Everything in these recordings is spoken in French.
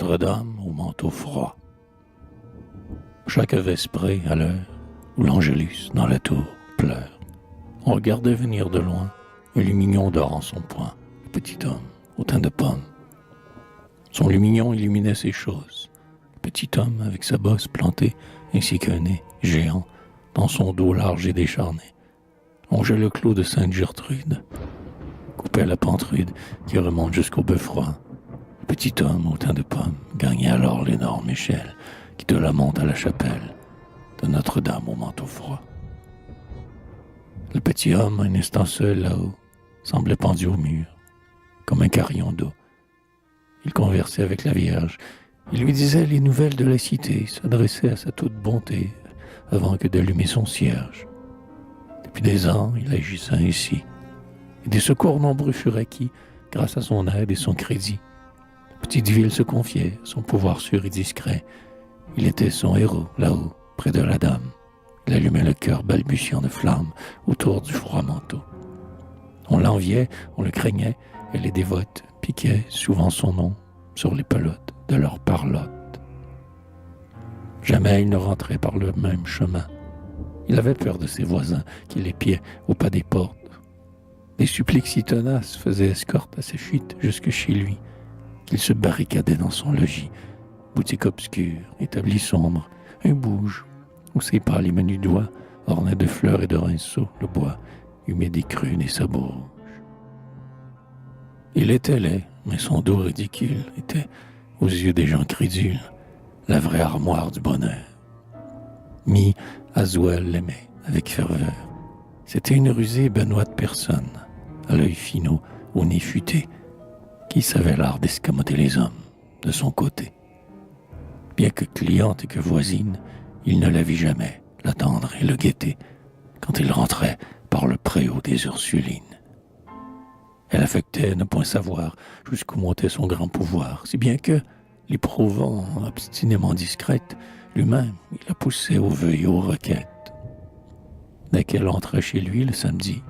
Notre-Dame au manteau froid. Chaque vesprée à l'heure où l'Angélus dans la tour pleure, on regardait venir de loin un lumignon d'or en son poing, le petit homme au teint de pomme. Son lumignon illuminait ses choses, le petit homme avec sa bosse plantée ainsi qu'un nez géant dans son dos large et décharné. Longeait le clos de Sainte-Gertrude, coupait la pente rude qui remonte jusqu'au Beffroi. Le petit homme au teint de pomme gagnait alors l'énorme échelle qui de la monte à la chapelle de Notre-Dame au manteau froid. Le petit homme, un instant seul là-haut, semblait pendu au mur, comme un carillon d'eau. Il conversait avec la Vierge. Il lui disait les nouvelles de la cité, s'adressait à sa toute bonté avant que d'allumer son cierge. Depuis des ans, il agissait ainsi. Et des secours nombreux furent acquis grâce à son aide et son crédit. La petite ville se confiait, son pouvoir sûr et discret. Il était son héros, là-haut, près de la dame. Il allumait le cœur balbutiant de flammes autour du froid manteau. On l'enviait, on le craignait, et les dévotes piquaient souvent son nom sur les pelotes de leur parlotte. Jamais il ne rentrait par le même chemin. Il avait peur de ses voisins qui l'épiaient au pas des portes. Des suppliques si tenaces faisaient escorte à ses fuites jusque chez lui, qu'il se barricadait dans son logis, boutique obscure, établie sombre, un bouge, où ses pâles et menus doigts ornaient de fleurs et de rinceaux le bois humide et cru des sabots rouges. Il était laid, mais son dos ridicule était, aux yeux des gens crédules, la vraie armoire du bonheur. Mi Aswell l'aimait avec ferveur. C'était une rusée Benoît de personne, à l'œil finot, au nez futé, qui savait l'art d'escamoter les hommes de son côté. Bien que cliente et que voisine, il ne la vit jamais l'attendre et le guetter quand il rentrait par le préau des Ursulines. Elle affectait ne point savoir jusqu'où montait son grand pouvoir, si bien que, l'éprouvant obstinément discrète, lui-même, il la poussait aux vœux et aux requêtes. Dès qu'elle entrait chez lui le samedi,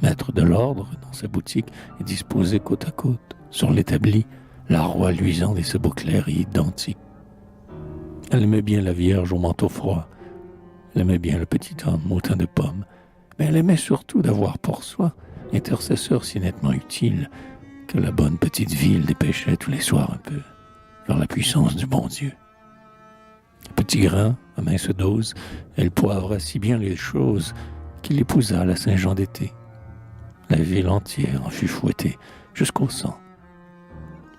maître de l'ordre dans sa boutique et disposé côte à côte, sur l'établi, l'arroi luisant des sabots clairs et identiques. Elle aimait bien la Vierge au manteau froid, elle aimait bien le petit homme au teint de pomme, mais elle aimait surtout d'avoir pour soi l'intercesseur si nettement utile que la bonne petite ville dépêchait tous les soirs un peu vers la puissance du bon Dieu. Petit grain, à mince dose, elle poivra si bien les choses qu'il épousa la Saint-Jean d'été. La ville entière en fut fouettée jusqu'au sang.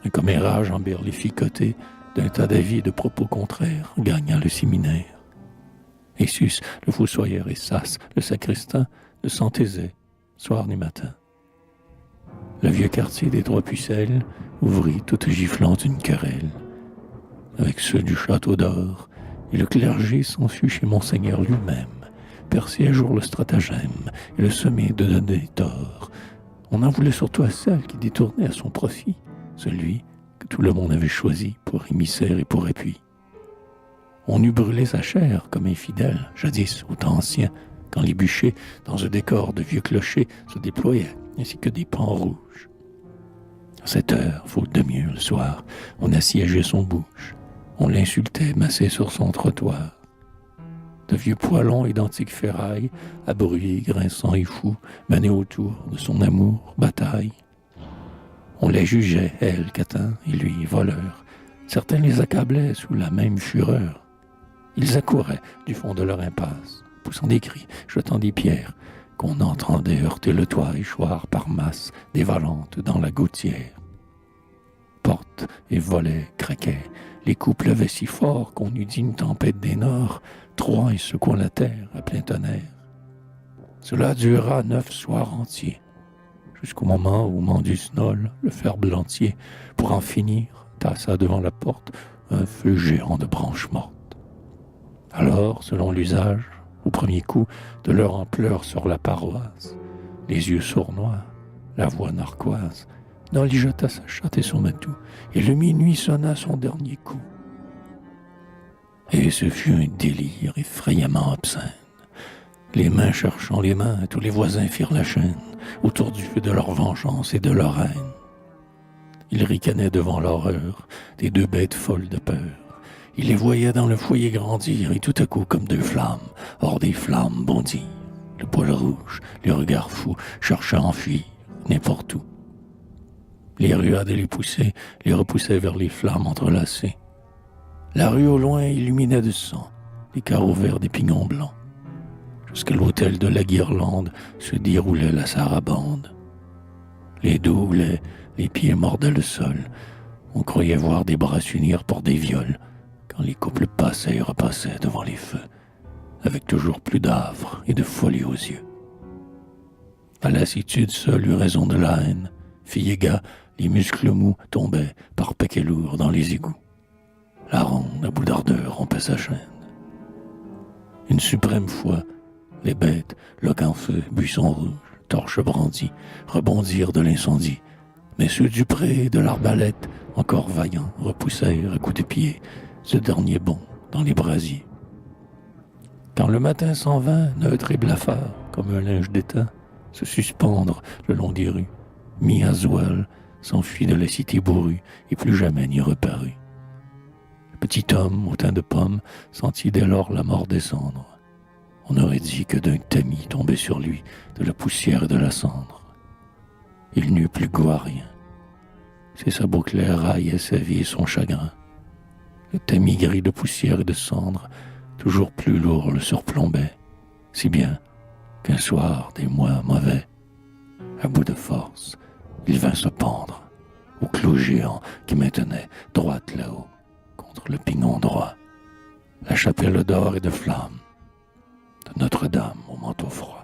Un commérage emberlificoté d'un tas d'avis et de propos contraires gagna le séminaire. Et Sus, le fossoyeur, et Sas, le sacristain, ne s'en taisaient, soir ni matin. Le vieux quartier des Trois Pucelles ouvrit toute giflante une querelle avec ceux du château d'or, et le clergé s'en fut chez Monseigneur lui-même, percer à jour le stratagème et le sommet de donner tort. On en voulait surtout à celle qui détournait à son profit celui que tout le monde avait choisi pour émissaire et pour appui. On eût brûlé sa chair comme infidèle, jadis au temps ancien, quand les bûchers, dans un décor de vieux clochers, se déployaient, ainsi que des pans rouges. À 7 heures, faute de mieux, le soir, on assiégeait son bouche. On l'insultait, massé sur son trottoir. De vieux poêlons et d'antiques ferrailles, abruis, grinçants et fous, menaient autour de son amour, bataille. On les jugeait, elle, catin, et lui, voleur. Certains les accablaient sous la même fureur. Ils accouraient du fond de leur impasse, poussant des cris, jetant des pierres, qu'on entendait heurter le toit et choir par masse dévalantes dans la gouttière. Portes et volets craquaient, les coups pleuvaient si fort qu'on eût dit une tempête des nords, trouant et secouant la terre à plein tonnerre. Cela dura 9 soirs entiers, jusqu'au moment où Mandus Noll, le fer blantier, pour en finir, tassa devant la porte un feu géant de branches mortes. Alors, selon l'usage, au premier coup, de leur ampleur sur la paroisse, les yeux sournois, la voix narquoise, Noll y jeta sa chatte et son matou, et le minuit sonna son dernier coup. Et ce fut un délire effrayamment obscène. Les mains cherchant les mains, tous les voisins firent la chaîne autour du feu de leur vengeance et de leur haine. Il ricanait devant l'horreur des deux bêtes folles de peur. Il les voyait dans le foyer grandir, et tout à coup, comme deux flammes, hors des flammes bondir. Le poil rouge, les regards fous, cherchant à enfuir n'importe où. Les ruades et les repoussaient vers les flammes entrelacées. La rue au loin illuminait de sang, les carreaux verts des pignons blancs. Jusqu'à l'hôtel de la Guirlande se déroulait la sarabande. Les dos roulaient, les pieds mordaient le sol. On croyait voir des bras s'unir pour des viols, quand les couples passaient et repassaient devant les feux, avec toujours plus d'âvre et de folie aux yeux. La lassitude seule eut raison de la haine. Filles et gars, les muscles mous tombaient par paquets lourds dans les égouts. La ronde, à bout d'ardeur, rompait sa chaîne. Une suprême fois, les bêtes, loques en feu, buissons rouges, torches brandies, rebondirent de l'incendie. Mais ceux du pré et de l'arbalète, encore vaillants, repoussèrent à coups de pied ce dernier bond dans les brasiers. Quand le matin s'en vint, neutre et blafard, comme un linge d'étain, se suspendre le long des rues, Mi-Aswell s'enfuit de la cité bourrue et plus jamais n'y reparut. Le petit homme, au teint de pomme, sentit dès lors la mort descendre. On aurait dit que d'un tamis tombait sur lui de la poussière et de la cendre. Il n'eut plus goût à rien. Ses sabots clairs raillaient sa vie et son chagrin. Le tamis gris de poussière et de cendre, toujours plus lourd, le surplombait, si bien qu'un soir, des mois mauvais, à bout de force, il vint se pendre au clou géant qui maintenait droite là-haut, contre le pignon droit, la chapelle d'or et de flammes de Notre-Dame au manteau froid.